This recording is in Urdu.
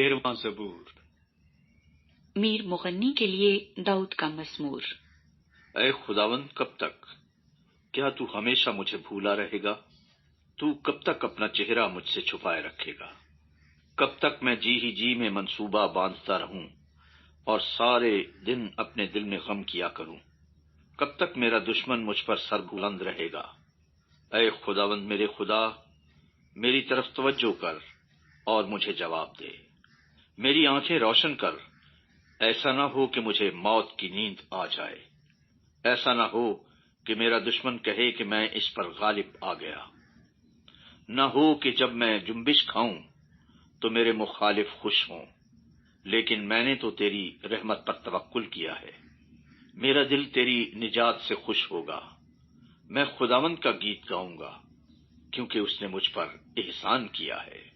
13واں زبور۔ میر مغنی کے لیے داؤد کا مزمور۔ اے خداوند، کب تک؟ کیا تو ہمیشہ مجھے بھولا رہے گا؟ تو کب تک اپنا چہرہ مجھ سے چھپائے رکھے گا؟ کب تک میں جی ہی جی میں منصوبہ باندھتا رہوں اور سارے دن اپنے دل میں غم کیا کروں؟ کب تک میرا دشمن مجھ پر سر بلند رہے گا؟ اے خداوند میرے خدا، میری طرف توجہ کر اور مجھے جواب دے۔ میری آنکھیں روشن کر، ایسا نہ ہو کہ مجھے موت کی نیند آ جائے۔ ایسا نہ ہو کہ میرا دشمن کہے کہ میں اس پر غالب آ گیا۔ نہ ہو کہ جب میں جنبش کھاؤں تو میرے مخالف خوش ہوں، لیکن میں نے تو تیری رحمت پر توکل کیا ہے۔ میرا دل تیری نجات سے خوش ہوگا۔ میں خداوند کا گیت گاؤں گا، کیونکہ اس نے مجھ پر احسان کیا ہے۔